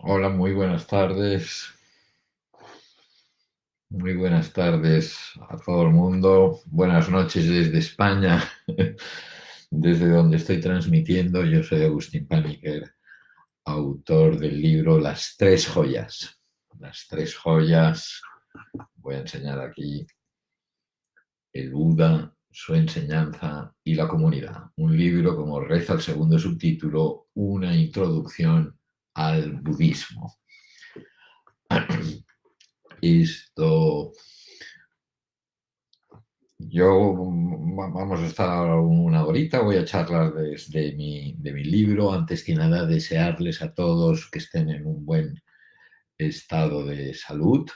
Hola, muy buenas tardes. Muy buenas tardes a todo el mundo. Buenas noches desde España, desde donde estoy transmitiendo. Yo soy Agustín Paniker, autor del libro Las tres joyas. Las tres joyas. Voy a enseñar aquí el Buda, su enseñanza y la comunidad. Un libro, como reza el segundo subtítulo, una introducción al budismo. Esto Vamos a estar ahora una horita, voy a charlar de mi libro. Antes que nada, desearles a todos que estén en un buen estado de salud.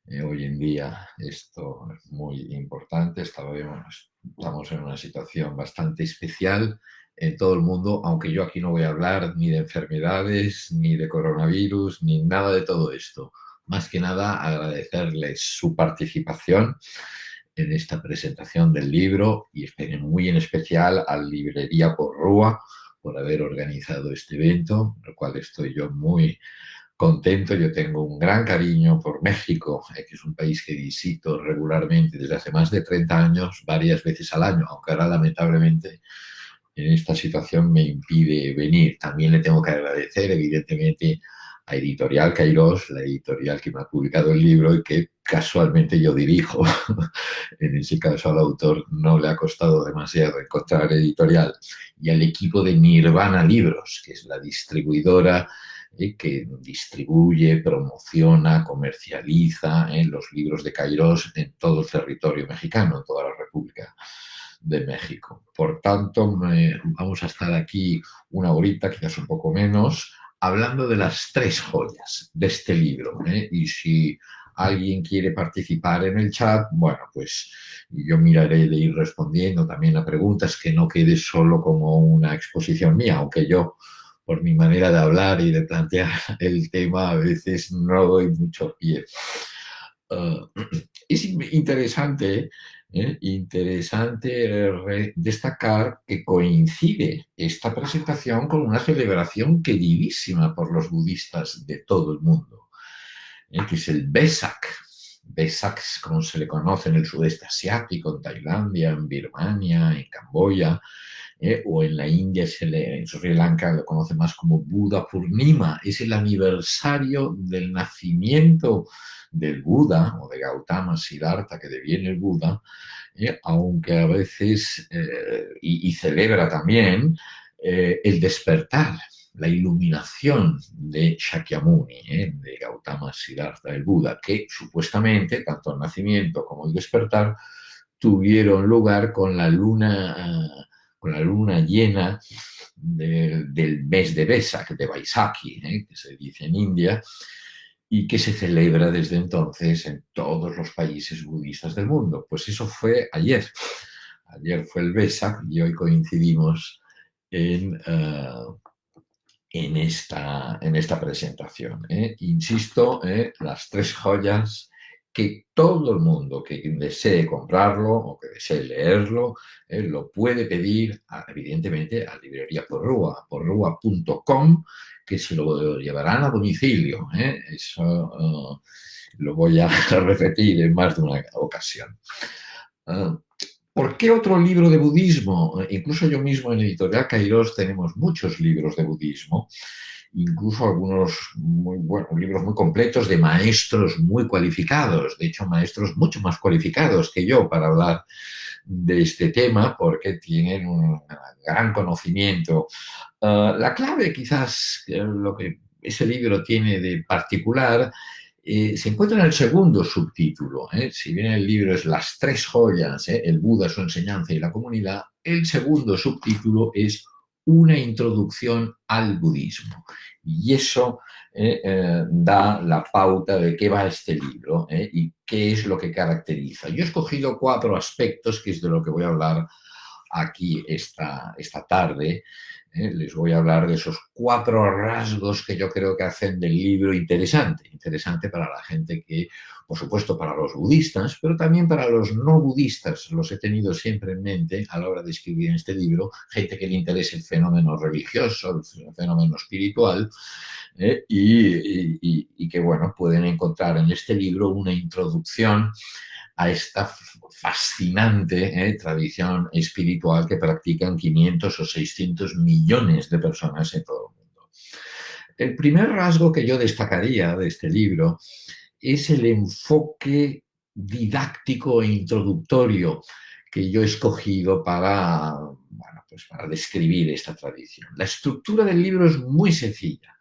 Hoy en día esto es muy importante. Estamos en una situación bastante especial en todo el mundo, aunque yo aquí no voy a hablar ni de enfermedades, ni de coronavirus, ni nada de todo esto. Más que nada, agradecerles su participación en esta presentación del libro y muy en especial a Librería Porrúa por haber organizado este evento, el cual estoy yo muy contento. Yo tengo un gran cariño por México, que es un país que visito regularmente desde hace más de 30 años, varias veces al año, aunque ahora lamentablemente en esta situación me impide venir. También le tengo que agradecer, evidentemente, a Editorial Cairós, la editorial que me ha publicado el libro y que casualmente yo dirijo. En ese caso al autor no le ha costado demasiado encontrar editorial. Y al equipo de Nirvana Libros, que es la distribuidora que distribuye, promociona, comercializa los libros de Cairós en todo el territorio mexicano, en toda la República de México. Por tanto, vamos a estar aquí una horita, quizás un poco menos, hablando de las tres joyas de este libro. Y si alguien quiere participar en el chat, bueno, pues yo miraré de ir respondiendo también a preguntas, que no quede solo como una exposición mía, aunque yo, por mi manera de hablar y de plantear el tema, a veces no doy mucho pie. Uh, es interesante destacar que coincide esta presentación con una celebración queridísima por los budistas de todo el mundo, que es el Vesak. Vesak es como se le conoce en el sudeste asiático, en Tailandia, en Birmania, en Camboya, o en la India, en Sri Lanka lo conoce más como Buda Purnima. Es el aniversario del nacimiento del Buda o de Gautama Siddhartha, que deviene el Buda, aunque a veces, y celebra también el despertar, la iluminación de Shakyamuni, de Gautama Siddhartha, el Buda, que supuestamente, tanto el nacimiento como el despertar, tuvieron lugar con la luna llena del mes de Vesak, de Vaisakhi, que se dice en India, y que se celebra desde entonces en todos los países budistas del mundo. Pues eso fue ayer. Ayer fue el Vesak y hoy coincidimos en, uh, en esta presentación. Insisto, las tres joyas que todo el mundo que desee comprarlo o que desee leerlo lo puede pedir, evidentemente, a Librería Porrúa, porrúa.com, que se lo llevarán a domicilio. Eso lo voy a repetir en más de una ocasión. Uh, ¿Por qué otro libro de budismo? Incluso yo mismo en Editorial Cairós tenemos muchos libros de budismo, incluso algunos muy buenos, libros muy completos de maestros muy cualificados, de hecho maestros mucho más cualificados que yo para hablar de este tema, porque tienen un gran conocimiento. La clave quizás, lo que ese libro tiene de particular, se encuentra en el segundo subtítulo. Si bien el libro es Las tres joyas, el Buda, su enseñanza y la comunidad, el segundo subtítulo es Una introducción al budismo. Y eso da la pauta de qué va este libro y qué es lo que caracteriza. Yo he escogido 4 aspectos, que es de lo que voy a hablar aquí esta tarde, les voy a hablar de esos 4 rasgos que yo creo que hacen del libro interesante. Interesante para la gente que, por supuesto, para los budistas, pero también para los no budistas. Los he tenido siempre en mente a la hora de escribir este libro. Gente que le interese el fenómeno religioso, el fenómeno espiritual, y que, bueno, pueden encontrar en este libro una introducción a esta fascinante tradición espiritual que practican 500 o 600 millones de personas en todo el mundo. El primer rasgo que yo destacaría de este libro es el enfoque didáctico e introductorio que yo he escogido para describir esta tradición. La estructura del libro es muy sencilla.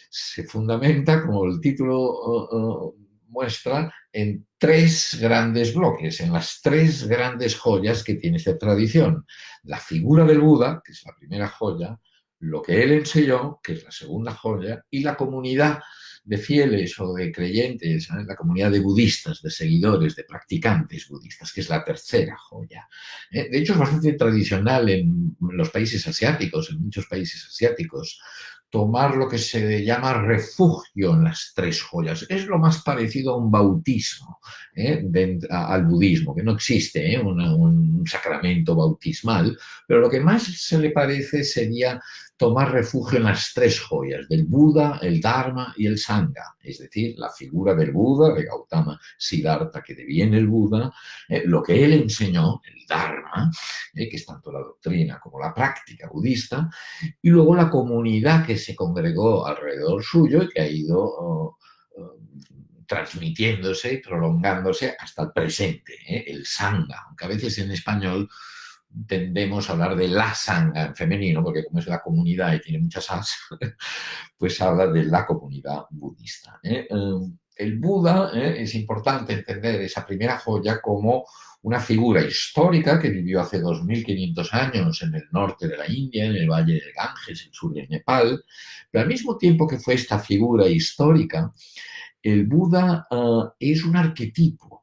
Se fundamenta, como el título muestra, en 3 grandes bloques, en las 3 grandes joyas que tiene esta tradición. La figura del Buda, que es la primera joya, lo que él enseñó, que es la segunda joya, y la comunidad de fieles o de creyentes, la comunidad de budistas, de seguidores, de practicantes budistas, que es la tercera joya. De hecho, es bastante tradicional en los países asiáticos, en muchos países asiáticos, tomar lo que se llama refugio en las 3 joyas. Es lo más parecido a un bautismo, al budismo, que no existe un sacramento bautismal, pero lo que más se le parece sería tomar refugio en las 3 joyas, del Buda, el Dharma y el Sangha, es decir, la figura del Buda, de Gautama Siddhartha, que deviene el Buda, lo que él enseñó, el Dharma, que es tanto la doctrina como la práctica budista, y luego la comunidad que se congregó alrededor suyo y que ha ido transmitiéndose y prolongándose hasta el presente, el Sangha, aunque a veces en español tendemos a hablar de la Sangha en femenino, porque como es la comunidad y tiene muchas as, pues habla de la comunidad budista. El Buda, es importante entender esa primera joya como una figura histórica que vivió hace 2500 años en el norte de la India, en el Valle del Ganges, el sur de Nepal, pero al mismo tiempo que fue esta figura histórica, el Buda es un arquetipo.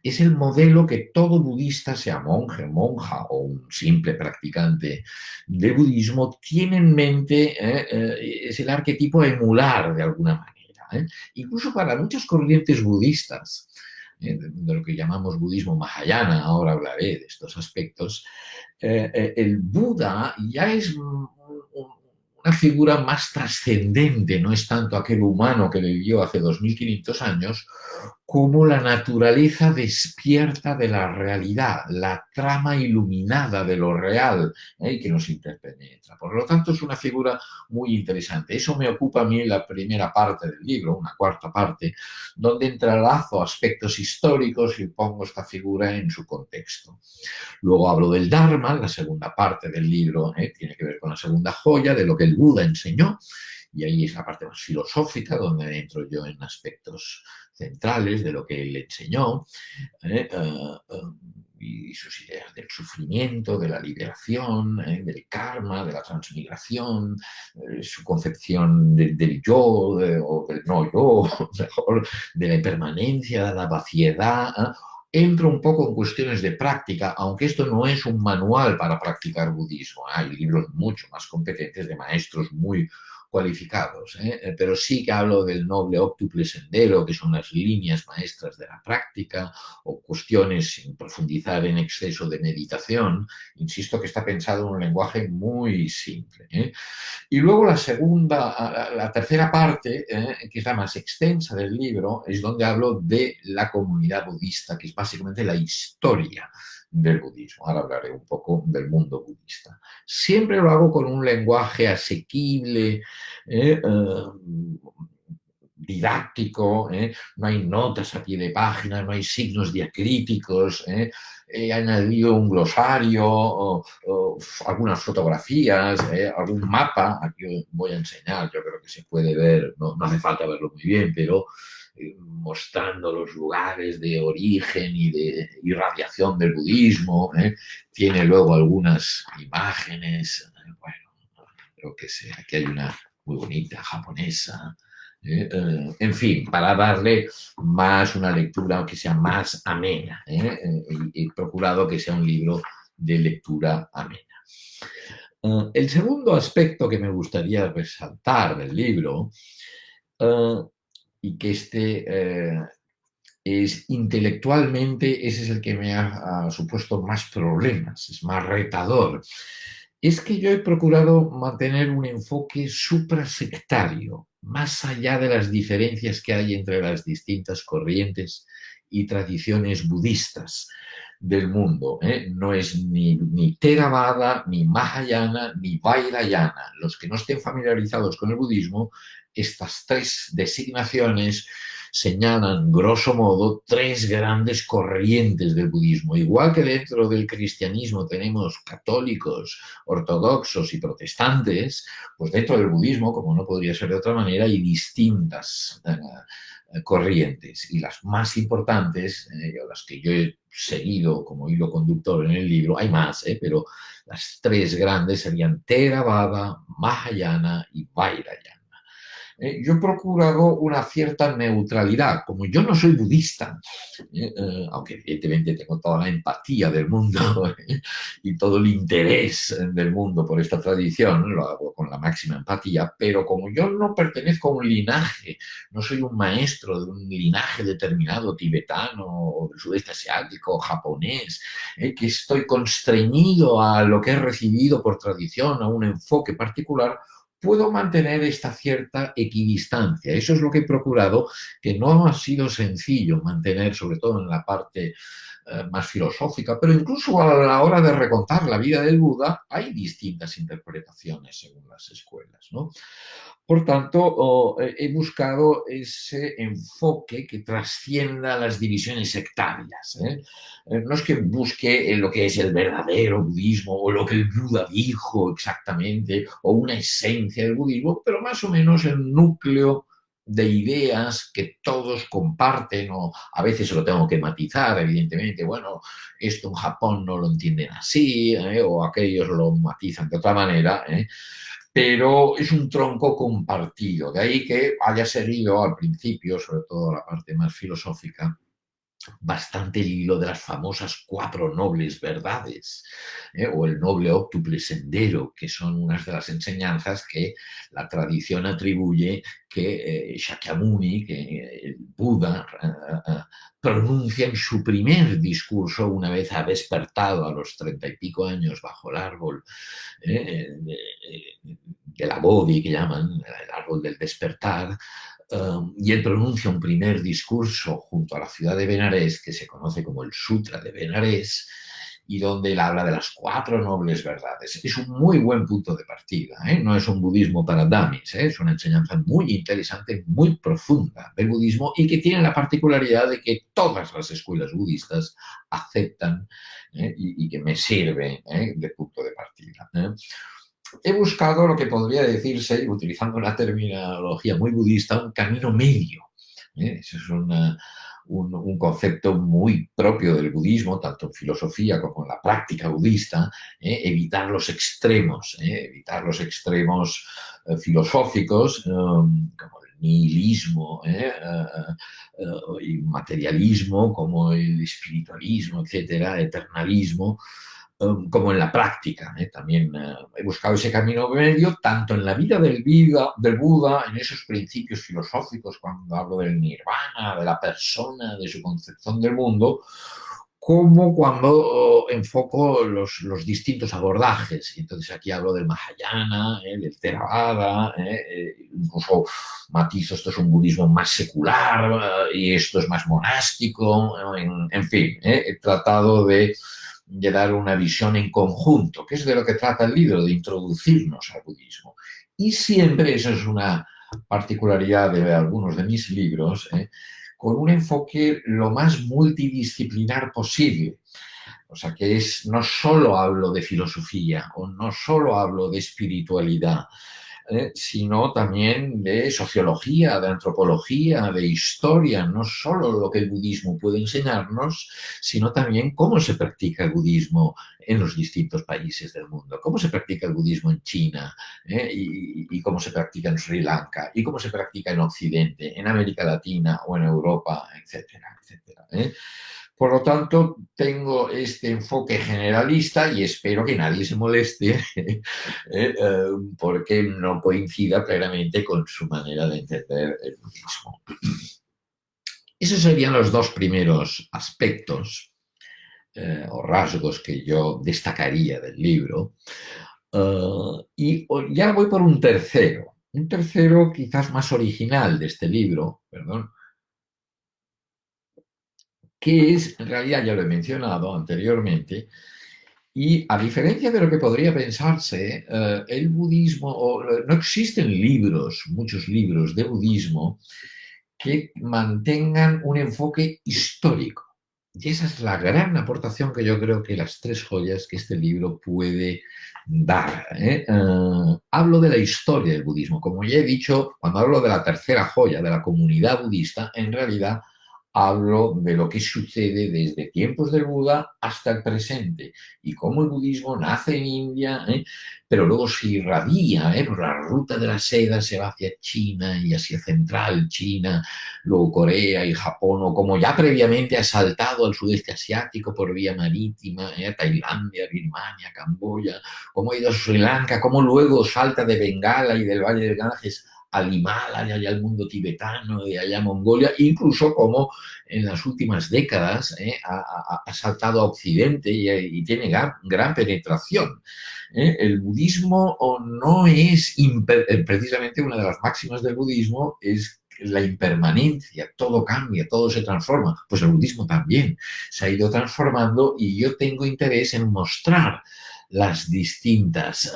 Es el modelo que todo budista, sea monje, monja o un simple practicante de budismo, tiene en mente, es el arquetipo a emular de alguna manera. Incluso para muchas corrientes budistas, de lo que llamamos budismo mahayana, ahora hablaré de estos aspectos, el Buda ya es una figura más trascendente, no es tanto aquel humano que vivió hace 2500 años, como la naturaleza despierta de la realidad, la trama iluminada de lo real, que nos interpenetra. Por lo tanto, es una figura muy interesante. Eso me ocupa a mí la primera parte del libro, una cuarta parte, donde entrelazo aspectos históricos y pongo esta figura en su contexto. Luego hablo del Dharma, la segunda parte del libro tiene que ver con la segunda joya, de lo que el Buda enseñó, y ahí es la parte más filosófica, donde entro yo en aspectos centrales de lo que él enseñó, y sus ideas del sufrimiento, de la liberación, del karma, de la transmigración, su concepción del yo o del no yo, mejor, de la impermanencia, de la vaciedad. Entro un poco en cuestiones de práctica, aunque esto no es un manual para practicar budismo. Hay libros mucho más competentes de maestros muy cualificados, pero sí que hablo del noble óctuple sendero, que son las líneas maestras de la práctica, o cuestiones sin profundizar en exceso de meditación. Insisto que está pensado en un lenguaje muy simple. Y luego la tercera parte, que es la más extensa del libro, es donde hablo de la comunidad budista, que es básicamente la historia del budismo. Ahora hablaré un poco del mundo budista. Siempre lo hago con un lenguaje asequible, didáctico, no hay notas a pie de página, no hay signos diacríticos, he añadido un glosario, o algunas fotografías, algún mapa. Aquí voy a enseñar, yo creo que se puede ver, no hace falta verlo muy bien, pero mostrando los lugares de origen y de irradiación del budismo. Tiene luego algunas imágenes, bueno, creo que sé, aquí hay una muy bonita japonesa. En fin, para darle más una lectura que sea más amena. He procurado que sea un libro de lectura amena. El segundo aspecto que me gustaría resaltar del libro, y que es intelectualmente, ese es el que me ha supuesto más problemas, es más retador, es que yo he procurado mantener un enfoque suprasectario, más allá de las diferencias que hay entre las distintas corrientes y tradiciones budistas del mundo. No es ni Theravada, ni Mahayana, ni Vajrayana. Los que no estén familiarizados con el budismo, estas tres designaciones señalan, grosso modo, tres grandes corrientes del budismo. Igual que dentro del cristianismo tenemos católicos, ortodoxos y protestantes, pues dentro del budismo, como no podría ser de otra manera, hay distintas corrientes. Y las más importantes, las que yo he seguido como hilo conductor en el libro, hay más, pero las tres grandes serían Theravada, Mahayana y Vajrayana. Yo he procurado una cierta neutralidad. Como yo no soy budista, aunque evidentemente tengo toda la empatía del mundo y todo el interés del mundo por esta tradición, lo hago con la máxima empatía, pero como yo no pertenezco a un linaje, no soy un maestro de un linaje determinado, tibetano, o del sudeste asiático, japonés, que estoy constreñido a lo que he recibido por tradición, a un enfoque particular, puedo mantener esta cierta equidistancia. Eso es lo que he procurado, que no ha sido sencillo mantener, sobre todo en la parte más filosófica, pero incluso a la hora de recontar la vida del Buda hay distintas interpretaciones según las escuelas, ¿no? Por tanto, he buscado ese enfoque que trascienda las divisiones sectarias. No es que busque lo que es el verdadero budismo o lo que el Buda dijo exactamente o una esencia del budismo, pero más o menos el núcleo de ideas que todos comparten, o a veces lo tengo que matizar, evidentemente, bueno, esto en Japón no lo entienden así, o aquellos lo matizan de otra manera, pero es un tronco compartido. De ahí que haya seguido al principio, sobre todo la parte más filosófica, bastante el hilo de las famosas cuatro nobles verdades, o el noble óctuple sendero, que son unas de las enseñanzas que la tradición atribuye que Shakyamuni, que el Buda, pronuncia en su primer discurso una vez ha despertado a los 30 y pico años bajo el árbol de la Bodhi, que llaman el árbol del despertar, y él pronuncia un primer discurso junto a la ciudad de Benarés, que se conoce como el Sutra de Benarés, y donde él habla de las cuatro nobles verdades. Es un muy buen punto de partida, no es un budismo para dummies, es una enseñanza muy interesante, muy profunda del budismo y que tiene la particularidad de que todas las escuelas budistas aceptan y que me sirve de punto de partida. He buscado lo que podría decirse, utilizando una terminología muy budista, un camino medio. Ese es un concepto muy propio del budismo, tanto en filosofía como en la práctica budista, evitar los extremos filosóficos, como el nihilismo y materialismo, como el espiritualismo, etcétera, eternalismo, como en la práctica. También he buscado ese camino medio, tanto en la vida del Buda, en esos principios filosóficos, cuando hablo del nirvana, de la persona, de su concepción del mundo, como cuando enfoco los distintos abordajes. Y entonces aquí hablo del Mahayana, del Theravada, incluso matizo, esto es un budismo más secular y esto es más monástico, en fin, he tratado de dar una visión en conjunto, que es de lo que trata el libro, de introducirnos al budismo. Y siempre, eso es una particularidad de algunos de mis libros, con un enfoque lo más multidisciplinar posible. O sea, que no solo hablo de filosofía o no solo hablo de espiritualidad, sino también de sociología, de antropología, de historia, no solo lo que el budismo puede enseñarnos, sino también cómo se practica el budismo en los distintos países del mundo, cómo se practica el budismo en China y cómo se practica en Sri Lanka y cómo se practica en Occidente, en América Latina o en Europa, etcétera, etcétera. Por lo tanto, tengo este enfoque generalista y espero que nadie se moleste porque no coincida plenamente con su manera de entender el budismo. Esos serían los dos primeros aspectos o rasgos que yo destacaría del libro. Y ya voy por un tercero quizás más original de este libro, perdón, que es, en realidad ya lo he mencionado anteriormente, y a diferencia de lo que podría pensarse, el budismo, no existen libros, muchos libros de budismo, que mantengan un enfoque histórico. Y esa es la gran aportación que yo creo que las tres joyas que este libro puede dar. Hablo de la historia del budismo. Como ya he dicho, cuando hablo de la tercera joya, de la comunidad budista, en realidad hablo de lo que sucede desde tiempos del Buda hasta el presente y cómo el budismo nace en India, pero luego se irradia por la ruta de la seda, se va hacia China y hacia central China, luego Corea y Japón, o como ya previamente ha saltado al sudeste asiático por vía marítima, Tailandia, Birmania, Camboya, cómo ha ido a Sri Lanka, cómo luego salta de Bengala y del Valle del Ganges al Himalaya y al mundo tibetano y allá a Mongolia, incluso como en las últimas décadas ha saltado a Occidente y tiene gran penetración. El budismo no es precisamente una de las máximas del budismo es la impermanencia, todo cambia, todo se transforma. Pues el budismo también se ha ido transformando y yo tengo interés en mostrar las distintas,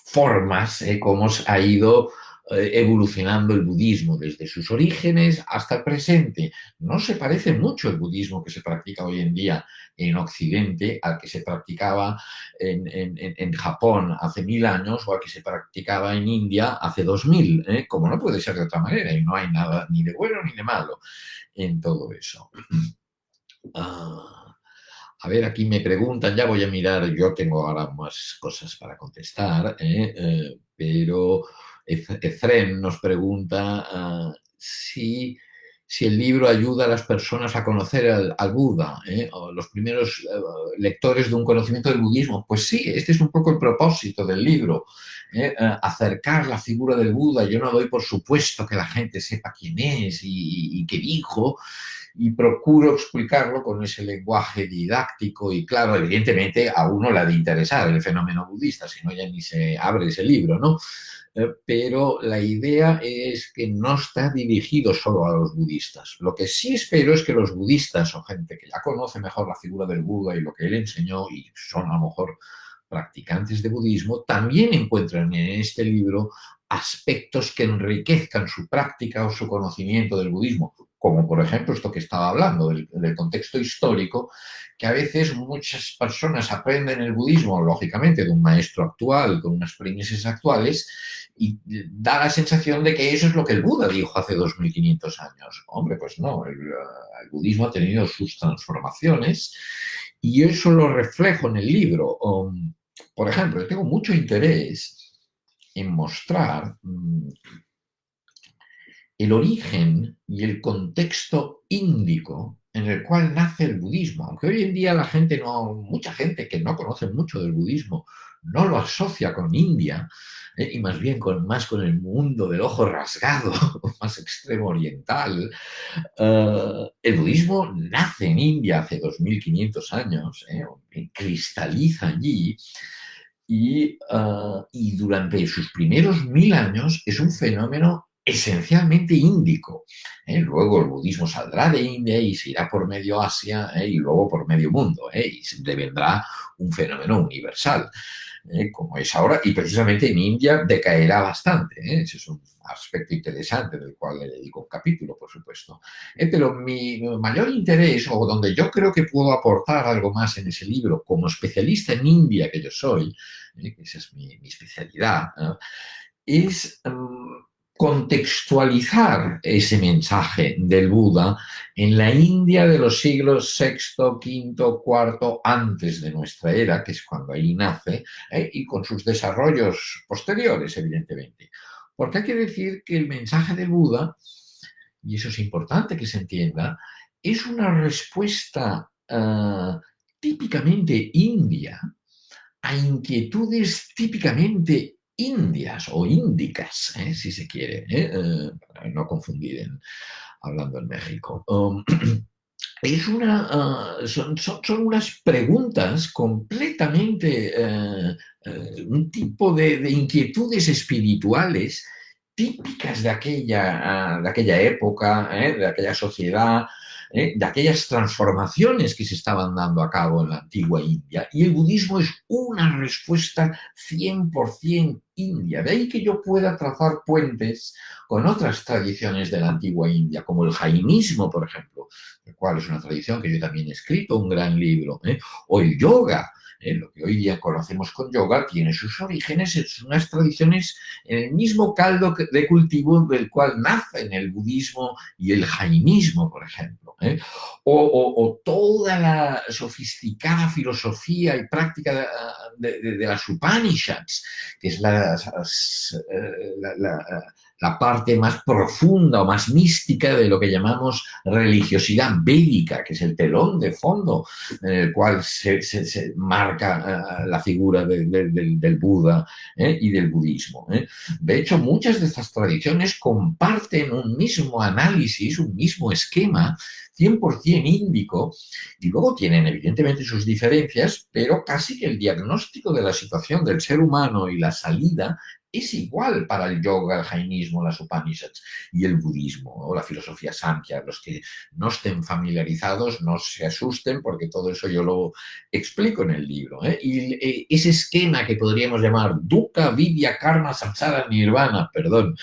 formas, cómo ha ido evolucionando el budismo desde sus orígenes hasta el presente. No se parece mucho el budismo que se practica hoy en día en Occidente al que se practicaba en Japón hace 1000 años o al que se practicaba en India hace 2000, como no puede ser de otra manera y no hay nada ni de bueno ni de malo en todo eso. A ver, aquí me preguntan, ya voy a mirar, yo tengo ahora más cosas para contestar, pero Efrem nos pregunta si el libro ayuda a las personas a conocer al Buda, o los primeros lectores de un conocimiento del budismo. Pues sí, este es un poco el propósito del libro, acercar la figura del Buda. Yo no doy por supuesto que la gente sepa quién es y qué dijo, y procuro explicarlo con ese lenguaje didáctico y claro, evidentemente a uno le ha de interesar el fenómeno budista, si no ya ni se abre ese libro, ¿no? Pero la idea es que no está dirigido solo a los budistas. Lo que sí espero es que los budistas o gente que ya conoce mejor la figura del Buda y lo que él enseñó y son a lo mejor practicantes de budismo, también encuentran en este libro aspectos que enriquezcan su práctica o su conocimiento del budismo, como por ejemplo esto que estaba hablando, del contexto histórico, que a veces muchas personas aprenden el budismo, lógicamente, de un maestro actual, con unas premisas actuales, y da la sensación de que eso es lo que el Buda dijo hace 2500 años. Hombre, pues no, el budismo ha tenido sus transformaciones y eso lo reflejo en el libro. Por ejemplo, tengo mucho interés en mostrar el origen y el contexto índico en el cual nace el budismo. Aunque hoy en día mucha gente que no conoce mucho del budismo no lo asocia con India, y más bien más con el mundo del ojo rasgado, más extremo oriental. El budismo nace en India hace 2500 años, cristaliza allí y durante sus primeros 1000 años es un fenómeno esencialmente índico. Luego el budismo saldrá de India y se irá por medio Asia y luego por medio mundo y se devendrá un fenómeno universal, como es ahora, y precisamente en India decaerá bastante. Ese es un aspecto interesante del cual le dedico un capítulo, por supuesto. Pero mi mayor interés, o donde yo creo que puedo aportar algo más en ese libro, como especialista en India que yo soy, que esa es mi especialidad, es contextualizar ese mensaje del Buda en la India de los siglos sexto, quinto, cuarto, antes de nuestra era, que es cuando ahí nace, y con sus desarrollos posteriores, evidentemente. Porque hay que decir que el mensaje del Buda y eso es importante que se entienda, es una respuesta típicamente india a inquietudes típicamente indias o índicas, si se quiere, para no confundir hablando en México. Son unas preguntas completamente, un tipo de inquietudes espirituales típicas de aquella época, de aquella sociedad, de aquellas transformaciones que se estaban dando a cabo en la antigua India. Y el budismo es una respuesta 100% india. De ahí que yo pueda trazar puentes con otras tradiciones de la antigua India, como el jainismo, por ejemplo, el cual es una tradición que yo también he escrito un gran libro, o el yoga. Lo que hoy día conocemos con yoga tiene sus orígenes en unas tradiciones en el mismo caldo de cultivo del cual nacen el budismo y el jainismo, por ejemplo. O toda la sofisticada filosofía y práctica de las Upanishads, que es la parte más profunda o más mística de lo que llamamos religiosidad védica, que es el telón de fondo en el cual se marca la figura del Buda y del budismo. De hecho, muchas de estas tradiciones comparten un mismo análisis, un mismo esquema 100% índico, y luego tienen evidentemente sus diferencias, pero casi que el diagnóstico de la situación del ser humano y la salida es igual para el yoga, el jainismo, las Upanishads y el budismo o la filosofía Samkhya. Los que no estén familiarizados no se asusten porque todo eso yo lo explico en el libro. Y ese esquema que podríamos llamar dukkha, vidya, karma, samsara, nirvana, perdón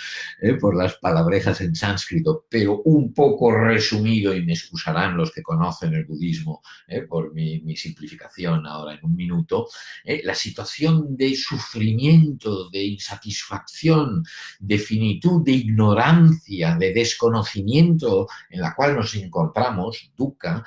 por las palabrejas en sánscrito, pero un poco resumido, y me excusarán los que conocen el budismo por mi simplificación ahora en un minuto, la situación de sufrimiento, de insatisfacción, de finitud, de ignorancia, de desconocimiento en la cual nos encontramos, dukkha,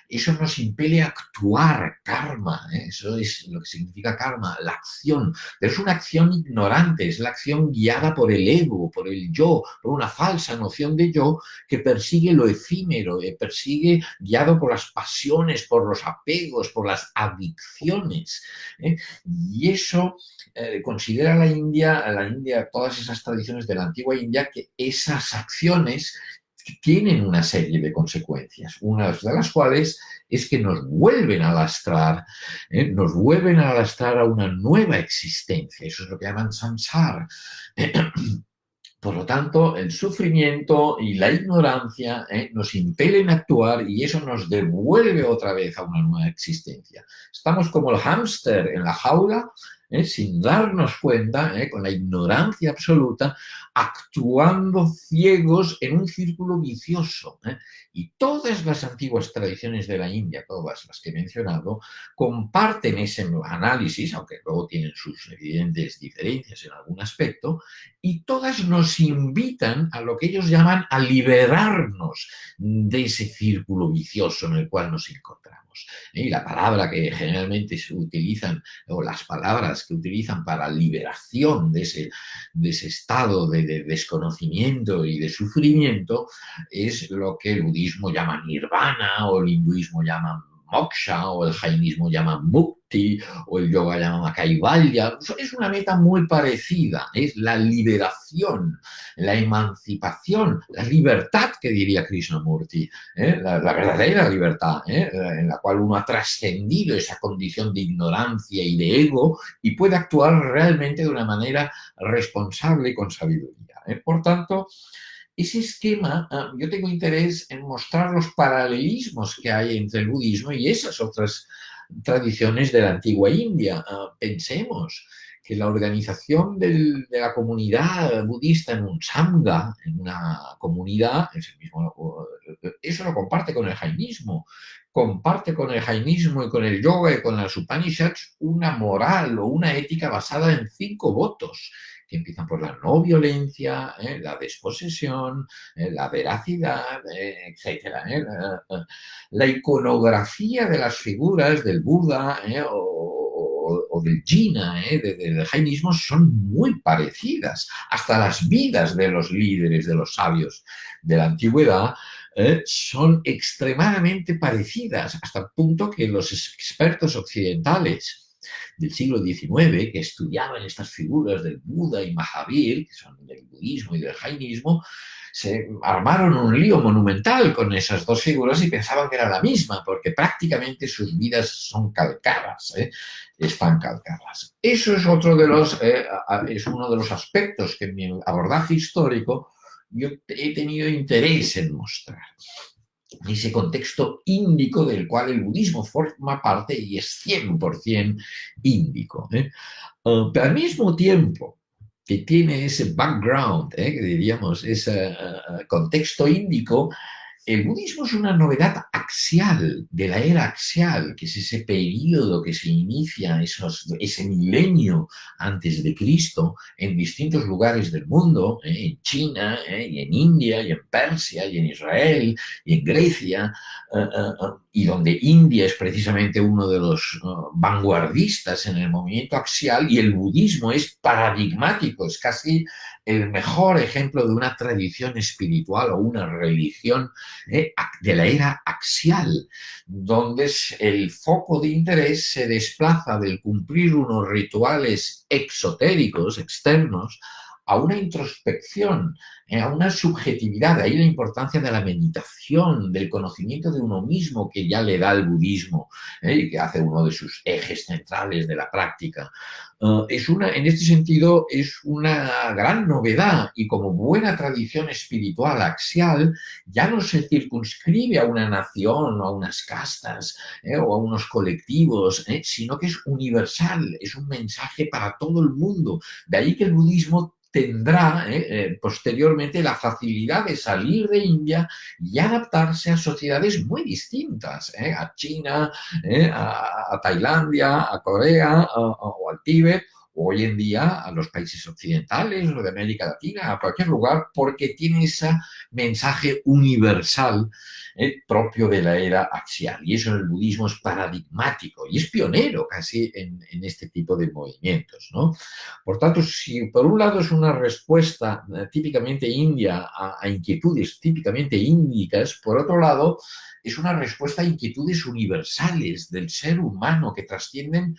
eso nos impele a actuar, karma, eso es lo que significa karma, la acción, pero es una acción ignorante, es la acción guiada por el ego, por el yo, por una falsa noción de yo que persigue lo efímero, persigue guiado por las pasiones, por los apegos, por las adicciones. Y eso considera la India, todas esas tradiciones de la antigua India, que esas acciones tienen una serie de consecuencias, una de las cuales es que nos vuelven a arrastrar a una nueva existencia. Eso es lo que llaman samsara. Por lo tanto, el sufrimiento y la ignorancia nos impelen a actuar y eso nos devuelve otra vez a una nueva existencia. Estamos como el hámster en la jaula, sin darnos cuenta, con la ignorancia absoluta, actuando ciegos en un círculo vicioso. Y todas las antiguas tradiciones de la India, todas las que he mencionado, comparten ese análisis, aunque luego tienen sus evidentes diferencias en algún aspecto, y todas nos invitan a lo que ellos llaman a liberarnos de ese círculo vicioso en el cual nos encontramos. Y la palabra que generalmente se utilizan, o las palabras que utilizan para liberación de ese estado de desconocimiento y de sufrimiento, es lo que el budismo llama nirvana, o el hinduismo llama moksha, o el jainismo llama mukti, o el yoga llama kaivalya. Es una meta muy parecida, es la liberación, la emancipación, la libertad, que diría Krishnamurti, la verdadera libertad, en la cual uno ha trascendido esa condición de ignorancia y de ego y puede actuar realmente de una manera responsable y con sabiduría. Por tanto, ese esquema, yo tengo interés en mostrar los paralelismos que hay entre el budismo y esas otras tradiciones de la antigua India. Pensemos que la organización de la comunidad budista en un sangha, en una comunidad, eso lo comparte con el jainismo. Comparte con el jainismo y con el yoga y con las Upanishads una moral o una ética basada en 5 votos que empiezan por la no violencia, la desposesión, la veracidad, etc. La iconografía de las figuras del Buda o del Jina, del jainismo, son muy parecidas. Hasta las vidas de los líderes, de los sabios de la antigüedad, son extremadamente parecidas, hasta el punto que los expertos occidentales del siglo XIX, que estudiaban estas figuras del Buda y Mahavir, que son del budismo y del jainismo, se armaron un lío monumental con esas dos figuras y pensaban que era la misma, porque prácticamente sus vidas son calcadas, están calcadas. Eso es otro de los, es uno de los aspectos que en mi abordaje histórico yo he tenido interés en mostrar. Ese contexto índico del cual el budismo forma parte y es 100% índico. Pero al mismo tiempo que tiene ese background, que diríamos, ese contexto índico, el budismo es una novedad axial, de la era axial, que es ese periodo que se inicia, ese milenio antes de Cristo, en distintos lugares del mundo, en China, y en India, y en Persia, y en Israel, y en Grecia, y donde India es precisamente uno de los vanguardistas en el movimiento axial, y el budismo es paradigmático, es casi el mejor ejemplo de una tradición espiritual o una religión de la era axial, donde el foco de interés se desplaza del cumplir unos rituales exotéricos, externos, a una introspección, a una subjetividad. De ahí la importancia de la meditación, del conocimiento de uno mismo que ya le da el budismo, y que hace uno de sus ejes centrales de la práctica. En este sentido, es una gran novedad y como buena tradición espiritual axial, ya no se circunscribe a una nación o a unas castas, o a unos colectivos, sino que es universal, es un mensaje para todo el mundo. De ahí que el budismo tendrá posteriormente la facilidad de salir de India y adaptarse a sociedades muy distintas, a China, a Tailandia, a Corea o al Tíbet, o hoy en día a los países occidentales o de América Latina, a cualquier lugar, porque tiene ese mensaje universal propio de la era axial. Y eso en el budismo es paradigmático y es pionero casi en este tipo de movimientos, ¿no? Por tanto, si por un lado es una respuesta típicamente india a inquietudes típicamente índicas, por otro lado es una respuesta a inquietudes universales del ser humano que trascienden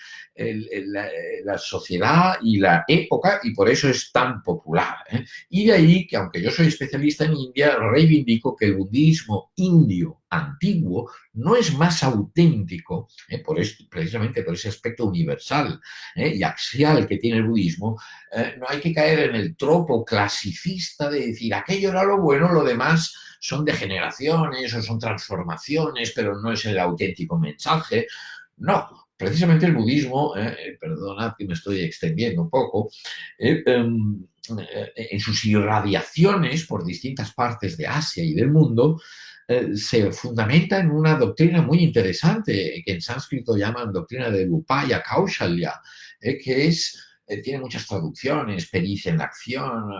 la sociedad y la época, y por eso es tan popular. Y de ahí que, aunque yo soy especialista en India, reivindico que el budismo indio antiguo no es más auténtico, precisamente por ese aspecto universal y axial que tiene el budismo. No hay que caer en el tropo clasicista de decir aquello era lo bueno, lo demás son degeneraciones o son transformaciones, pero no es el auténtico mensaje. No, precisamente el budismo, perdonad que me estoy extendiendo un poco, en sus irradiaciones por distintas partes de Asia y del mundo, se fundamenta en una doctrina muy interesante que en sánscrito llaman doctrina de Upaya Kaushalya, que tiene muchas traducciones, pericia en la acción,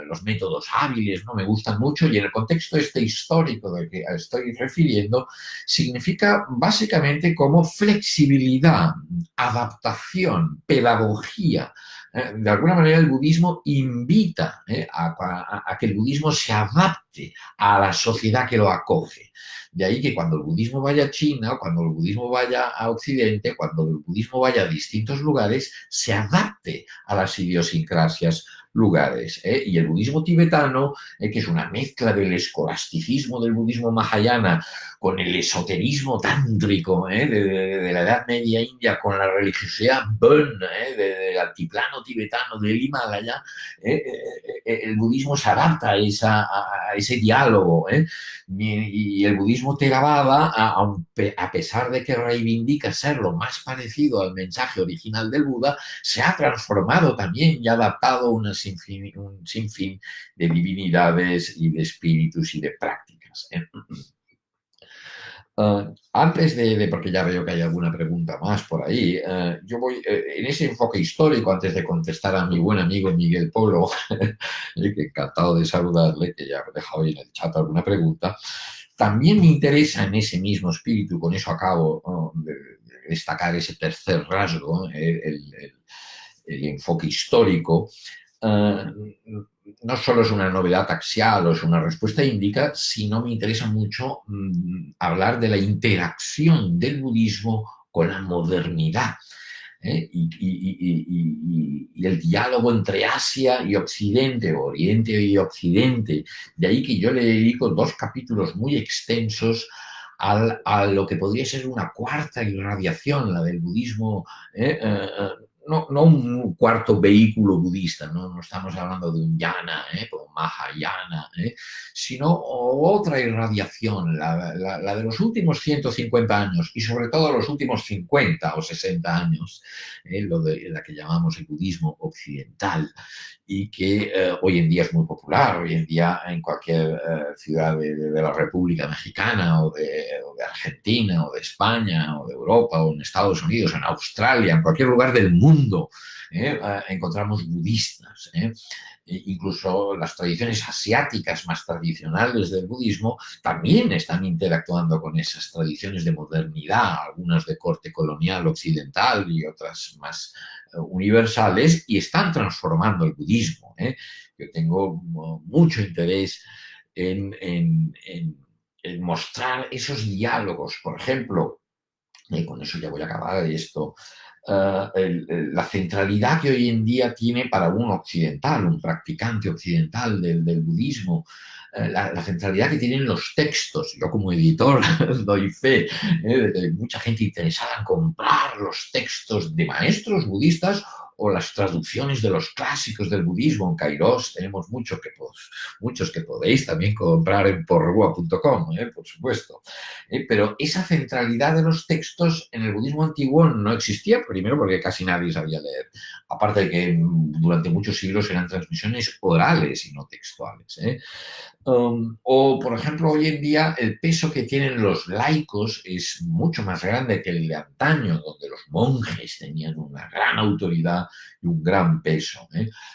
los métodos hábiles, no me gustan mucho, y en el contexto histórico del que estoy refiriendo, significa básicamente como flexibilidad, adaptación, pedagogía. De alguna manera el budismo invita a que el budismo se adapte a la sociedad que lo acoge. De ahí que cuando el budismo vaya a China, cuando el budismo vaya a Occidente, cuando el budismo vaya a distintos lugares, se adapte a las idiosincrasias lugares. Y el budismo tibetano, que es una mezcla del escolasticismo del budismo mahayana con el esoterismo tántrico de la Edad Media India, con la religiosidad Bon del altiplano tibetano del Himalaya, el budismo se adapta a ese diálogo. Y el budismo Theravada, a pesar de que reivindica ser lo más parecido al mensaje original del Buda, se ha transformado también y ha adaptado un sinfín de divinidades y de espíritus y de prácticas. Antes porque ya veo que hay alguna pregunta más por ahí, yo voy en ese enfoque histórico, antes de contestar a mi buen amigo Miguel Polo, que encantado de saludarle, que ya he dejado ahí en el chat alguna pregunta. También me interesa en ese mismo espíritu, con eso acabo de destacar ese tercer rasgo, el enfoque histórico. Uh, no solo es una novedad axial o es una respuesta índica, sino me interesa mucho hablar de la interacción del budismo con la modernidad. Y el diálogo entre Asia y Occidente, Oriente y Occidente. De ahí que yo le dedico 2 capítulos muy extensos a lo que podría ser una cuarta irradiación, la del budismo, no un cuarto vehículo budista, no estamos hablando de un yana, o mahayana, sino otra irradiación, la de los últimos 150 años y sobre todo los últimos 50 o 60 años, lo de la que llamamos el budismo occidental, y que hoy en día es muy popular. Hoy en día en cualquier ciudad de la República Mexicana o de Argentina o de España o de Europa o en Estados Unidos, en Australia, en cualquier lugar del mundo, encontramos budistas. Incluso las tradiciones asiáticas más tradicionales del budismo también están interactuando con esas tradiciones de modernidad, algunas de corte colonial occidental y otras más universales, y están transformando el budismo. Yo tengo mucho interés en mostrar esos diálogos. Por ejemplo, con eso ya voy a acabar esto, la centralidad que hoy en día tiene para un occidental, un practicante occidental del budismo, la centralidad que tienen los textos. Yo como editor doy fe de que hay mucha gente interesada en comprar los textos de maestros budistas o las traducciones de los clásicos del budismo. En Kairos tenemos muchos que podéis también comprar en porrua.com, por supuesto. Pero esa centralidad de los textos en el budismo antiguo no existía, primero porque casi nadie sabía leer, aparte de que durante muchos siglos eran transmisiones orales y no textuales. O, por ejemplo, hoy en día el peso que tienen los laicos es mucho más grande que el de antaño, donde los monjes tenían una gran autoridad y un gran peso.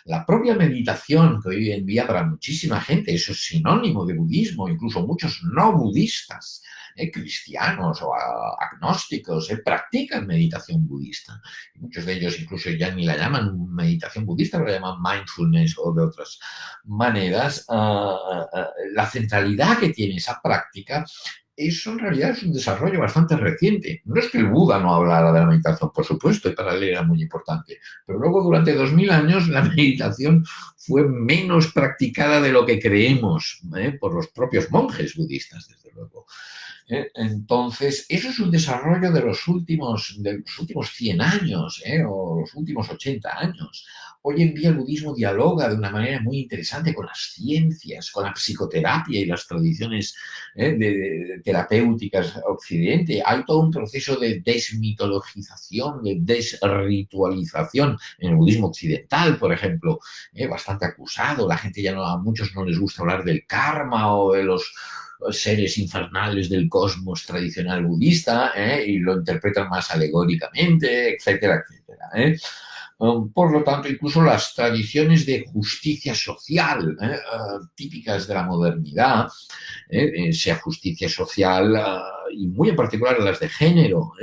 La propia meditación, que hoy en día para muchísima gente eso es sinónimo de budismo, incluso muchos no budistas, cristianos o agnósticos, practican meditación budista. Y muchos de ellos incluso ya ni la llaman meditación budista, la llaman mindfulness o de otras maneras. La centralidad que tiene esa práctica, eso en realidad es un desarrollo bastante reciente. No es que el Buda no hablara de la meditación, por supuesto, y para él era muy importante, pero luego durante 2000 años la meditación fue menos practicada de lo que creemos, por los propios monjes budistas, desde luego. Entonces, eso es un desarrollo de los últimos 100 años, o los últimos 80 años. Hoy en día el budismo dialoga de una manera muy interesante con las ciencias, con la psicoterapia y las tradiciones terapéuticas occidente. Hay todo un proceso de desmitologización, de desritualización en el budismo occidental, por ejemplo, bastante acusado. La gente ya no, a muchos no les gusta hablar del karma o de los seres infernales del cosmos tradicional budista, y lo interpretan más alegóricamente, etcétera, etcétera. Por lo tanto, incluso las tradiciones de justicia social típicas de la modernidad, sea justicia social y muy en particular las de género,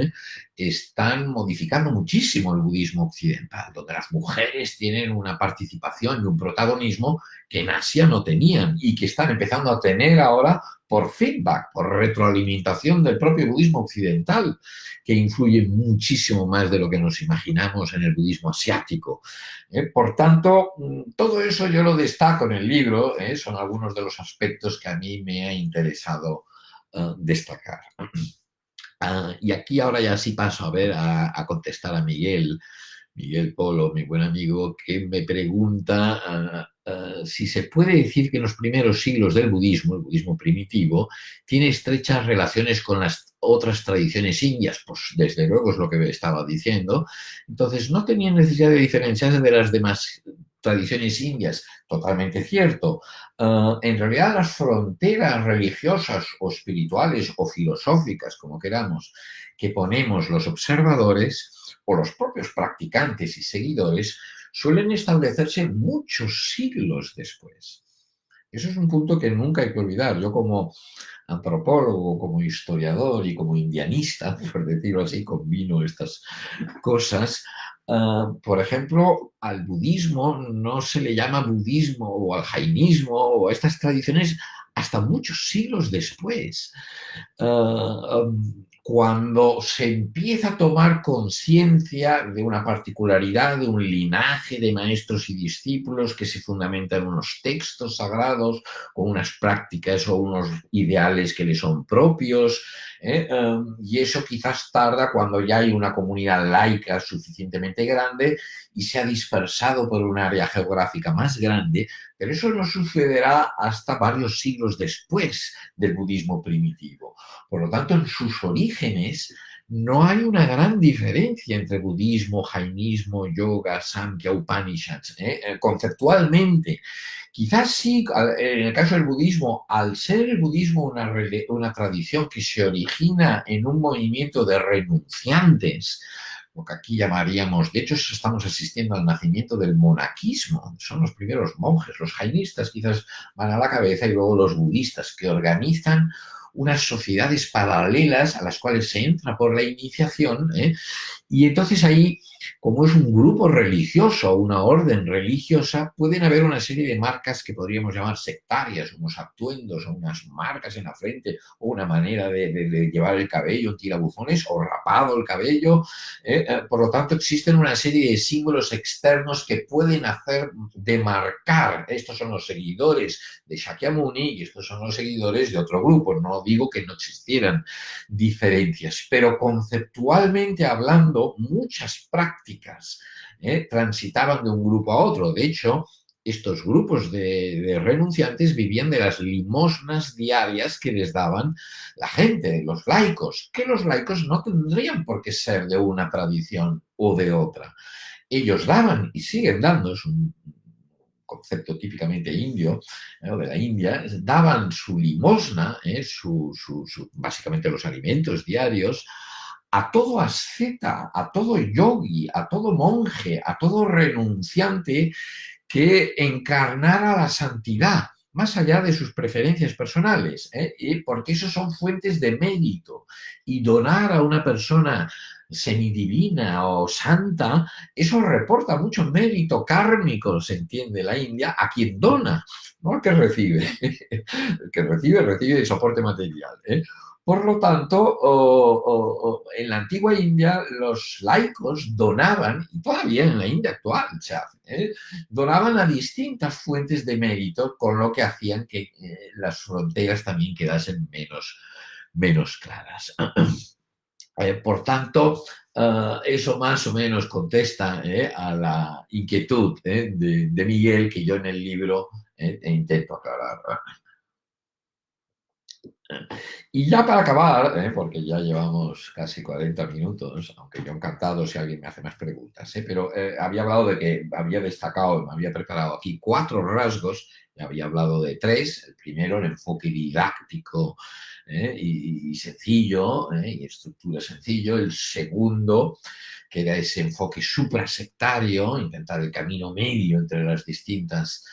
están modificando muchísimo el budismo occidental, donde las mujeres tienen una participación y un protagonismo que en Asia no tenían y que están empezando a tener ahora por feedback, por retroalimentación del propio budismo occidental, que influye muchísimo más de lo que nos imaginamos en el budismo asiático. Por tanto, todo eso yo lo destaco en el libro, son algunos de los aspectos que a mí me ha interesado destacar. Y aquí ahora ya sí paso a contestar a Miguel Polo, mi buen amigo, que me pregunta si se puede decir que en los primeros siglos del budismo, el budismo primitivo, tiene estrechas relaciones con las otras tradiciones indias. Pues desde luego es lo que estaba diciendo. Entonces no tenían necesidad de diferenciarse de las demás tradiciones indias. Totalmente cierto. En realidad las fronteras religiosas o espirituales o filosóficas, como queramos, que ponemos los observadores o los propios practicantes y seguidores, suelen establecerse muchos siglos después. Eso es un punto que nunca hay que olvidar. Yo como antropólogo, como historiador y como indianista, por decirlo así, combino estas cosas. Por ejemplo, al budismo no se le llama budismo o al jainismo o a estas tradiciones hasta muchos siglos después. Cuando se empieza a tomar conciencia de una particularidad, de un linaje de maestros y discípulos que se fundamentan en unos textos sagrados, con unas prácticas o unos ideales que le son propios, y eso quizás tarda cuando ya hay una comunidad laica suficientemente grande y se ha dispersado por un área geográfica más grande, pero eso no sucederá hasta varios siglos después del budismo primitivo. Por lo tanto, en sus orígenes no hay una gran diferencia entre budismo, jainismo, yoga, samkhya, upanishads. Conceptualmente, quizás sí, en el caso del budismo, al ser el budismo una tradición que se origina en un movimiento de renunciantes, lo que aquí llamaríamos, de hecho estamos asistiendo al nacimiento del monaquismo, son los primeros monjes, los jainistas quizás van a la cabeza y luego los budistas que organizan unas sociedades paralelas a las cuales se entra por la iniciación, y entonces ahí, como es un grupo religioso, una orden religiosa, pueden haber una serie de marcas que podríamos llamar sectarias, unos atuendos o unas marcas en la frente, o una manera de llevar el cabello, tirabuzones o rapado el cabello. Por lo tanto, existen una serie de símbolos externos que pueden hacer demarcar. Estos son los seguidores de Shakyamuni y estos son los seguidores de otro grupo. No digo que no existieran diferencias, pero conceptualmente hablando, muchas prácticas transitaban de un grupo a otro. De hecho, estos grupos de renunciantes vivían de las limosnas diarias que les daban la gente, los laicos, que los laicos no tendrían por qué ser de una tradición o de otra. Ellos daban y siguen dando, es un concepto típicamente indio, de la India, daban su limosna, básicamente los alimentos diarios, a todo asceta, a todo yogi, a todo monje, a todo renunciante que encarnara la santidad, más allá de sus preferencias personales, porque eso son fuentes de mérito. Y donar a una persona semidivina o santa, eso reporta mucho mérito kármico, se entiende la India, a quien dona, no al que recibe. El que recibe el soporte material. Por lo tanto, en la antigua India los laicos donaban, y todavía en la India actual se hace, donaban a distintas fuentes de mérito, con lo que hacían que las fronteras también quedasen menos claras. Por tanto, eso más o menos contesta a la inquietud de Miguel que yo en el libro intento aclarar. Y ya para acabar, porque ya llevamos casi 40 minutos, aunque yo encantado si alguien me hace más preguntas, pero había hablado de que había destacado, me había preparado aquí 4 rasgos, me había hablado de 3. El primero, el enfoque didáctico y sencillo, y estructura sencillo. El segundo, que era ese enfoque suprasectario, intentar el camino medio entre las distintas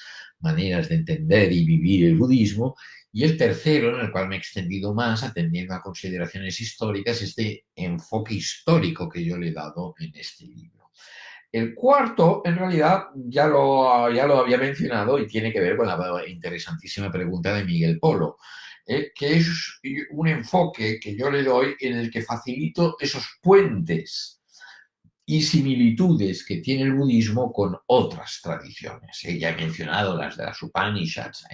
maneras de entender y vivir el budismo. Y el tercero, en el cual me he extendido más, atendiendo a consideraciones históricas, este enfoque histórico que yo le he dado en este libro. El cuarto, en realidad, ya lo había mencionado y tiene que ver con la interesantísima pregunta de Miguel Polo, que es un enfoque que yo le doy en el que facilito esos puentes y similitudes que tiene el budismo con otras tradiciones. Ya he mencionado las de las Upanishads,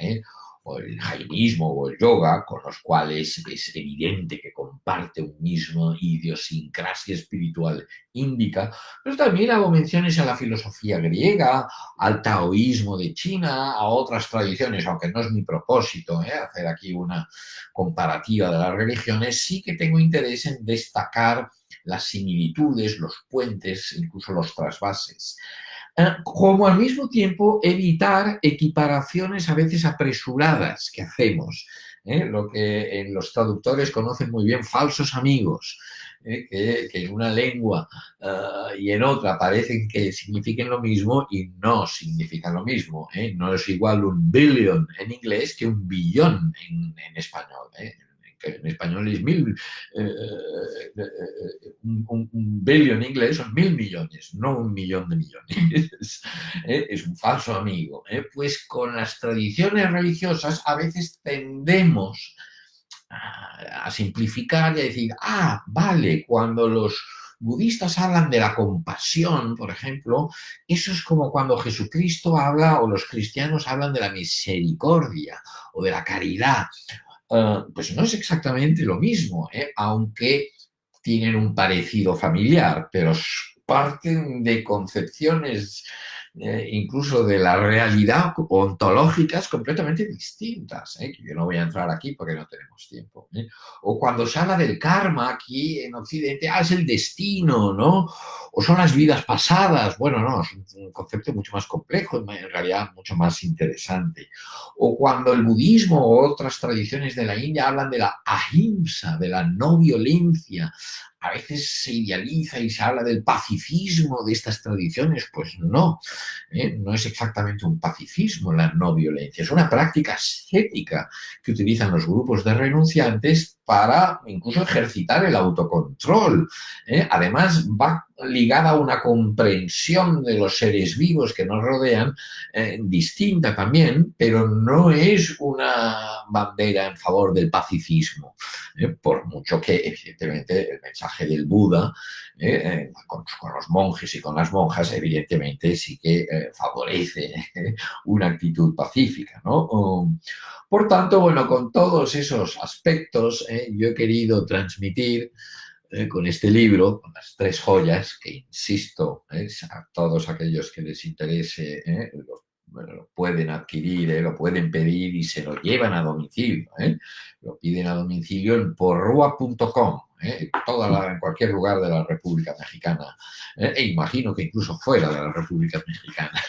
o el jainismo o el yoga, con los cuales es evidente que comparte un mismo idiosincrasia espiritual índica, pero también hago menciones a la filosofía griega, al taoísmo de China, a otras tradiciones, aunque no es mi propósito hacer aquí una comparativa de las religiones. Sí que tengo interés en destacar las similitudes, los puentes, incluso los trasvases, como al mismo tiempo evitar equiparaciones a veces apresuradas que hacemos, lo que en los traductores conocen muy bien falsos amigos. que en una lengua y en otra parecen que signifiquen lo mismo y no significan lo mismo. No es igual un billion en inglés que un billón en español. Que en español es un billion en inglés son 1.000 millones, no 1 millón de millones. Es un falso amigo. Pues con las tradiciones religiosas a veces tendemos a simplificar y a decir, vale, cuando los budistas hablan de la compasión, por ejemplo, eso es como cuando Jesucristo habla o los cristianos hablan de la misericordia o de la caridad. Pues no es exactamente lo mismo, aunque tienen un parecido familiar, pero parten de concepciones incluso de la realidad ontológicas completamente distintas, que yo no voy a entrar aquí porque no tenemos tiempo. O cuando se habla del karma aquí en Occidente, es el destino, ¿no? O son las vidas pasadas. Bueno, no, es un concepto mucho más complejo y en realidad mucho más interesante. O cuando el budismo o otras tradiciones de la India hablan de la ahimsa, de la no violencia, a veces se idealiza y se habla del pacifismo de estas tradiciones. Pues no, no es exactamente un pacifismo la no violencia, es una práctica ascética que utilizan los grupos de renunciantes para incluso ejercitar el autocontrol. Además, va ligada a una comprensión de los seres vivos que nos rodean, distinta también, pero no es una bandera en favor del pacifismo, por mucho que evidentemente el mensaje del Buda con los monjes y con las monjas evidentemente sí que favorece una actitud pacífica, ¿no? Por tanto, bueno, con todos esos aspectos yo he querido transmitir con este libro, con las 3 joyas, que insisto, a todos aquellos que les interese, lo pueden adquirir, lo pueden pedir y se lo llevan a domicilio. Lo piden a domicilio en porrua.com, en cualquier lugar de la República Mexicana. E imagino que incluso fuera de la República Mexicana,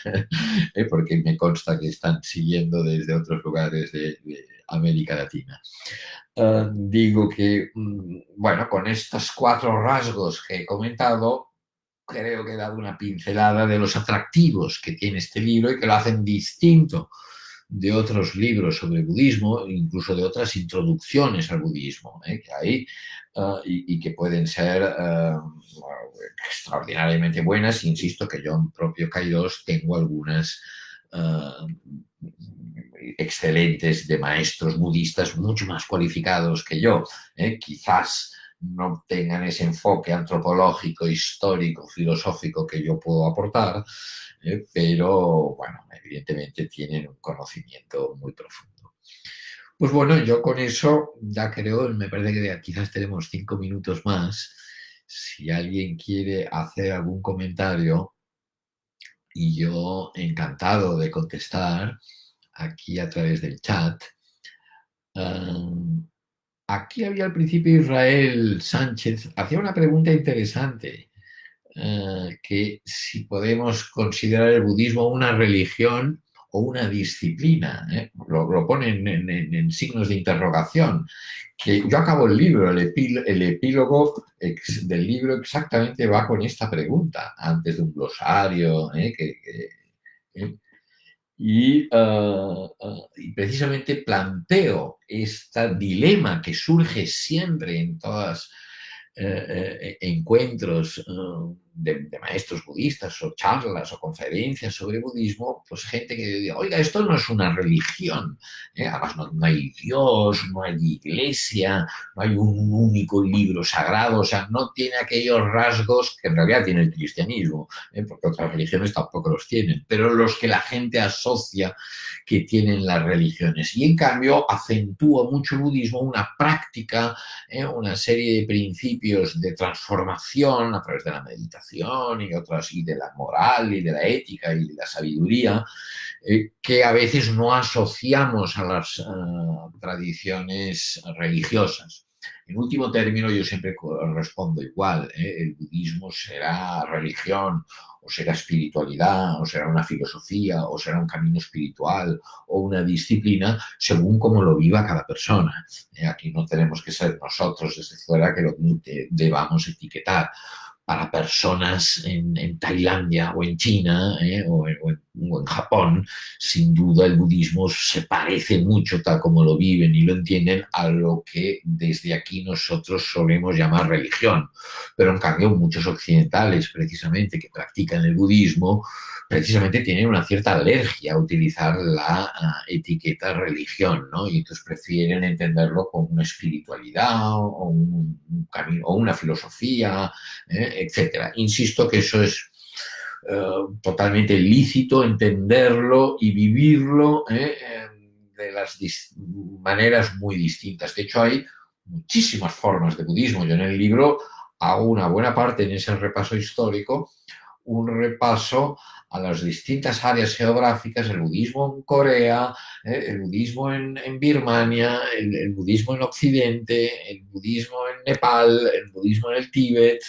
porque me consta que están siguiendo desde otros lugares de América Latina. Digo que, bueno, con estos 4 rasgos que he comentado, creo que he dado una pincelada de los atractivos que tiene este libro y que lo hacen distinto de otros libros sobre budismo, incluso de otras introducciones al budismo, que hay y que pueden ser extraordinariamente buenas. Insisto que yo en propio Kairos tengo algunas excelentes de maestros budistas mucho más cualificados que yo. Quizás no tengan ese enfoque antropológico, histórico, filosófico que yo puedo aportar, pero bueno, evidentemente tienen un conocimiento muy profundo. Pues bueno, yo con eso ya creo, me parece que quizás tenemos 5 minutos más. Si alguien quiere hacer algún comentario, y yo encantado de contestar aquí a través del chat. Aquí había al principio Israel Sánchez, hacía una pregunta interesante, que si podemos considerar el budismo una religión o una disciplina. Lo ponen en signos de interrogación. Que yo acabo el libro, el epílogo del libro exactamente va con esta pregunta, antes de un glosario, y precisamente planteo este dilema que surge siempre en todas encuentros de maestros budistas o charlas o conferencias sobre budismo, pues gente que dice, oiga, esto no es una religión, además no hay Dios, no hay iglesia, no hay un único libro sagrado, o sea, no tiene aquellos rasgos que en realidad tiene el cristianismo, porque otras religiones tampoco los tienen, pero los que la gente asocia que tienen las religiones. Y en cambio acentúa mucho el budismo una práctica, una serie de principios de transformación a través de la meditación y otras, y de la moral y de la ética y de la sabiduría, que a veces no asociamos a las tradiciones religiosas. En último término, yo siempre respondo igual, ¿eh? El budismo será religión, o será espiritualidad, o será una filosofía, o será un camino espiritual, o una disciplina, según cómo lo viva cada persona. Aquí no tenemos que ser nosotros desde fuera que lo debamos etiquetar. Para personas en Tailandia o en China o en Japón, sin duda el budismo se parece mucho, tal como lo viven y lo entienden, a lo que desde aquí nosotros solemos llamar religión. Pero en cambio muchos occidentales, precisamente, que practican el budismo, precisamente tienen una cierta alergia a utilizar la etiqueta religión, ¿no? Y entonces prefieren entenderlo como una espiritualidad o un camino o una filosofía, etcétera. Insisto que eso es totalmente lícito entenderlo y vivirlo de las maneras muy distintas. De hecho, hay muchísimas formas de budismo. Yo en el libro hago una buena parte en ese repaso histórico, un repaso a las distintas áreas geográficas, el budismo en Corea, el budismo en Birmania, el budismo en Occidente, el budismo en Nepal, el budismo en el Tíbet,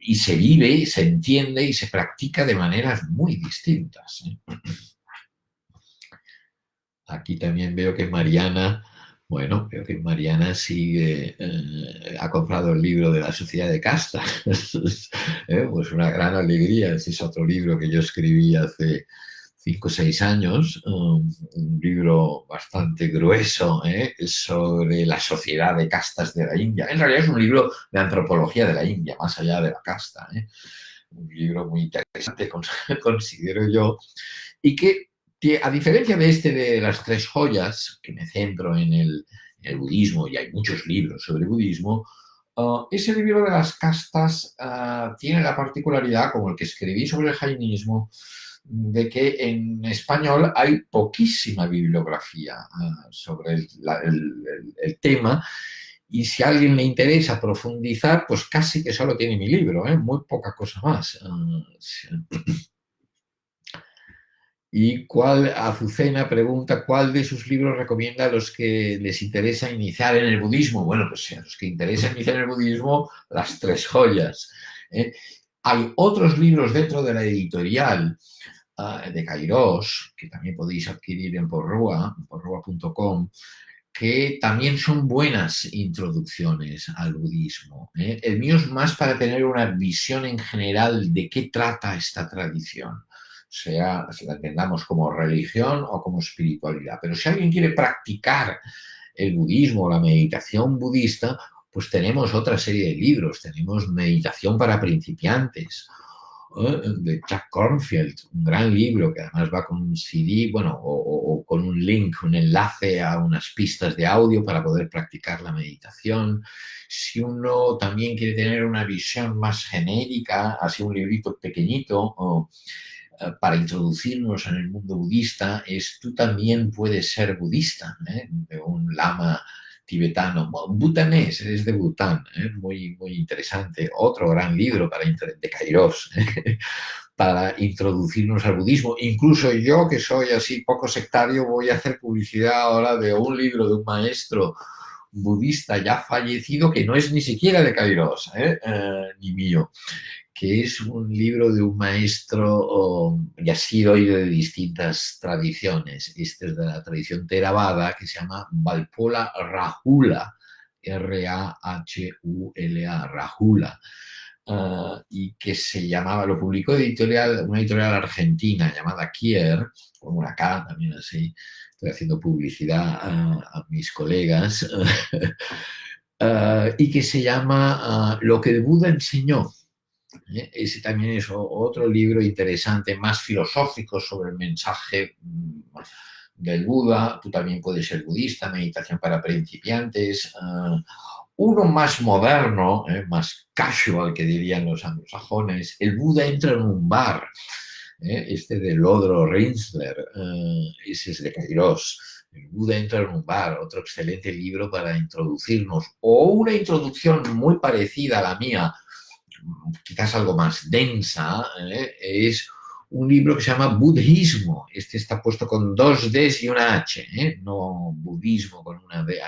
y se vive, se entiende y se practica de maneras muy distintas. Aquí también veo que Mariana, bueno, veo que Mariana sigue, ha comprado el libro de la Sociedad de Castas. Pues una gran alegría. Ese es otro libro que yo escribí hace 5 o 6 años, un libro bastante grueso sobre la sociedad de castas de la India. En realidad es un libro de antropología de la India, más allá de la casta. Un libro muy interesante, considero yo, y que a diferencia de este de las tres joyas, que me centro en el budismo, y hay muchos libros sobre budismo, ese libro de las castas tiene la particularidad, como el que escribí sobre el jainismo, de que en español hay poquísima bibliografía sobre el tema, y si a alguien le interesa profundizar, pues casi que solo tiene mi libro, muy poca cosa más. Y Azucena pregunta, ¿cuál de sus libros recomienda a los que les interesa iniciar en el budismo? Bueno, pues a los que interesa iniciar en el budismo, las tres joyas. Hay otros libros dentro de la editorial de Kairos, que también podéis adquirir en porrua.com, que también son buenas introducciones al budismo. El mío es más para tener una visión en general de qué trata esta tradición, sea si la entendamos como religión o como espiritualidad. Pero si alguien quiere practicar el budismo o la meditación budista, pues tenemos otra serie de libros. Tenemos Meditación para principiantes, de Jack Kornfield, un gran libro que además va con un CD, bueno, o con un link, un enlace a unas pistas de audio para poder practicar la meditación. Si uno también quiere tener una visión más genérica, así un librito pequeñito, para introducirnos en el mundo budista, es Tú también puedes ser budista, de un lama tibetano, butanés, es de Bután, muy, muy interesante. Otro gran libro de Kairos, para introducirnos al budismo. Incluso yo, que soy así poco sectario, voy a hacer publicidad ahora de un libro de un maestro budista ya fallecido, que no es ni siquiera de Kairos, ni mío, que es un libro de un maestro y ha sido oído de distintas tradiciones. Este es de la tradición Theravada, que se llama Valpola Rahula, Rahula, Rahula, y que se llamaba, lo publicó una editorial argentina llamada Kier, con una K también así, estoy haciendo publicidad a mis colegas, y que se llama Lo que el Buda enseñó. Ese también es otro libro interesante, más filosófico, sobre el mensaje del Buda. Tú también puedes ser budista, Meditación para principiantes. Uno más moderno, más casual, que dirían los anglosajones, El Buda entra en un bar. Este de Lodro Rinsler, ese es de Kairos. El Buda entra en un bar, otro excelente libro para introducirnos. O una introducción muy parecida a la mía, quizás algo más densa, es un libro que se llama Budhismo. Este está puesto con dos Ds y una H, no budismo con una D.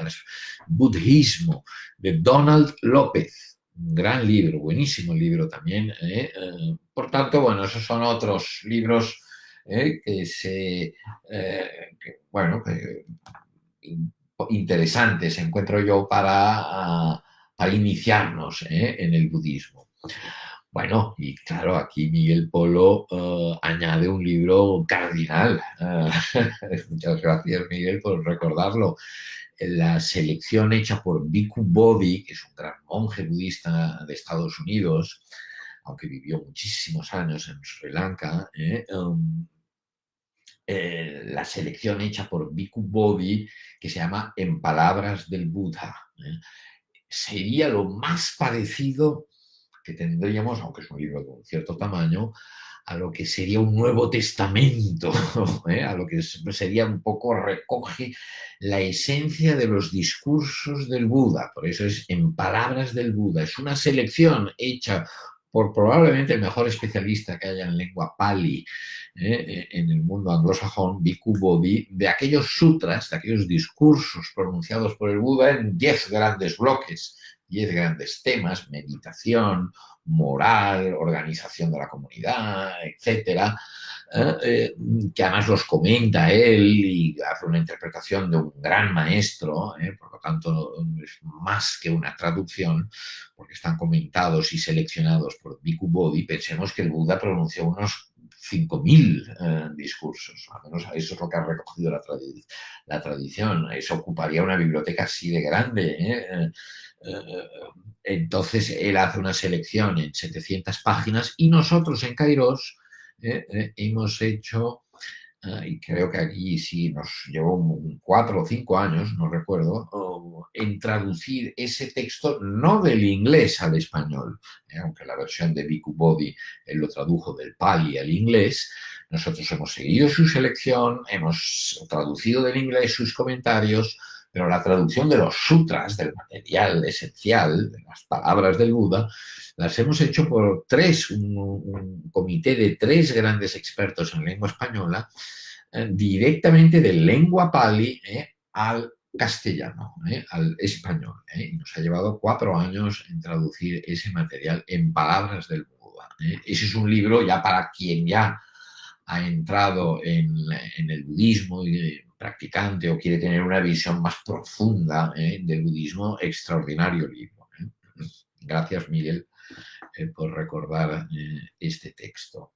Budhismo, de Donald López. Un gran libro, buenísimo libro también. Por tanto, bueno, esos son otros libros que bueno, interesantes encuentro yo para iniciarnos en el budismo. Bueno, y claro, aquí Miguel Polo añade un libro cardinal. Muchas gracias, Miguel, por recordarlo. La selección hecha por Bhikkhu Bodhi, que es un gran monje budista de Estados Unidos, aunque vivió muchísimos años en Sri Lanka, la selección hecha por Bhikkhu Bodhi, que se llama En palabras del Buda. Sería lo más parecido que tendríamos, aunque es un libro de un cierto tamaño, a lo que sería un Nuevo Testamento, a lo que sería un poco, recoge la esencia de los discursos del Buda. Por eso es En palabras del Buda. Es una selección hecha por probablemente el mejor especialista que haya en lengua pali en el mundo anglosajón, Bhikkhu Bodhi, de aquellos sutras, de aquellos discursos pronunciados por el Buda en 10 grandes bloques, 10 grandes temas: meditación, moral, organización de la comunidad, etcétera, que además los comenta él y hace una interpretación de un gran maestro, por lo tanto es más que una traducción, porque están comentados y seleccionados por Bhikkhu Bodhi. Pensemos que el Buda pronunció unos 5.000 discursos, al menos eso es lo que ha recogido la tradición. Eso ocuparía una biblioteca así de grande. Entonces él hace una selección en 700 páginas y nosotros en Kairos hemos hecho, y creo que aquí sí nos llevó 4 o 5 años, no recuerdo, en traducir ese texto no del inglés al español, aunque la versión de Bhikkhu Bodhi él lo tradujo del pali al inglés. Nosotros hemos seguido su selección, hemos traducido del inglés sus comentarios, pero la traducción de los sutras, del material esencial, de las palabras del Buda, las hemos hecho por un comité de 3 grandes expertos en lengua española, directamente de lengua pali al castellano, al español. Y nos ha llevado 4 años en traducir ese material en palabras del Buda. Ese es un libro ya para quien ya ha entrado en el budismo y practicante o quiere tener una visión más profunda del budismo. Extraordinario libro. Gracias, Miguel, por recordar este texto.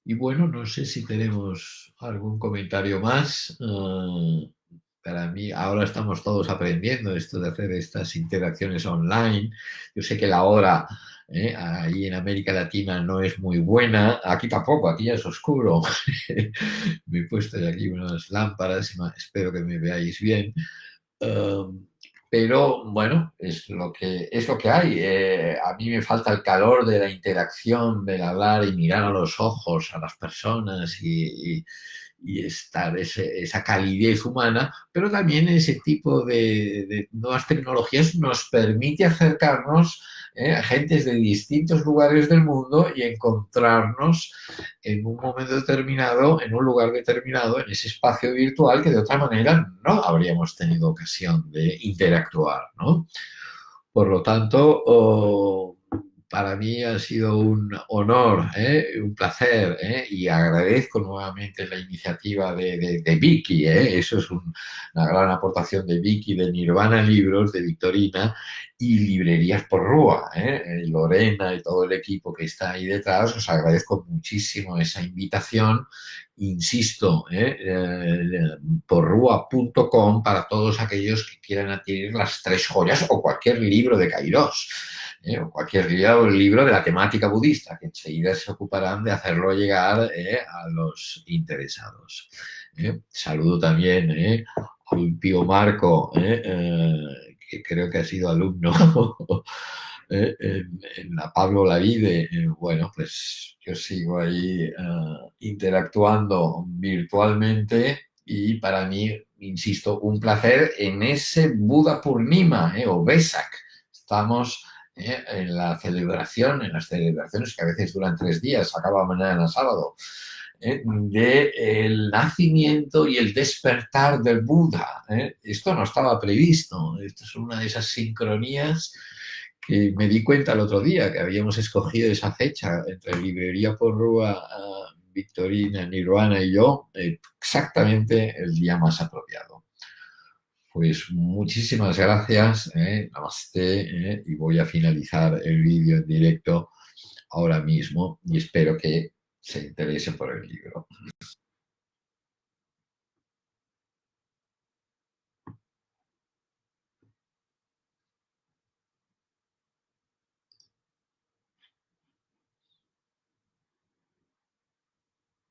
Y bueno, no sé si tenemos algún comentario más. Para mí, ahora estamos todos aprendiendo esto de hacer estas interacciones online. Yo sé que la hora ahí en América Latina no es muy buena. Aquí tampoco, aquí ya es oscuro. Me he puesto aquí unas lámparas y espero que me veáis bien. Pero bueno, es lo que hay. A mí me falta el calor de la interacción, del hablar y mirar a los ojos a las personas y estar esa calidez humana, pero también ese tipo de nuevas tecnologías nos permite acercarnos a gentes de distintos lugares del mundo y encontrarnos en un momento determinado, en un lugar determinado, en ese espacio virtual que de otra manera no habríamos tenido ocasión de interactuar, ¿no? Por lo tanto, para mí ha sido un honor, un placer, y agradezco nuevamente la iniciativa de Vicky. Eso es una gran aportación de Vicky, de Nirvana Libros, de Victorina y Librerías Porrúa. Lorena y todo el equipo que está ahí detrás, os agradezco muchísimo esa invitación. Insisto, porrua.com para todos aquellos que quieran adquirir las 3 joyas o cualquier libro de Kairos, o cualquier libro de la temática budista, que enseguida se ocuparán de hacerlo llegar a los interesados. Saludo también a Pío Marco, que creo que ha sido alumno en la Pablo Olavide. Bueno, pues yo sigo ahí interactuando virtualmente y para mí, insisto, un placer en ese Buda Purnima o Vesak. Estamos en la celebración, en las celebraciones que a veces duran 3 días, acaba mañana sábado, de el nacimiento y el despertar del Buda. Esto no estaba previsto. Esto es una de esas sincronías que me di cuenta el otro día, que habíamos escogido esa fecha entre Librería Porrúa, Victorina, Nirvana y yo, exactamente el día más apropiado. Pues muchísimas gracias, namaste, y voy a finalizar el vídeo en directo ahora mismo y espero que se interesen por el libro.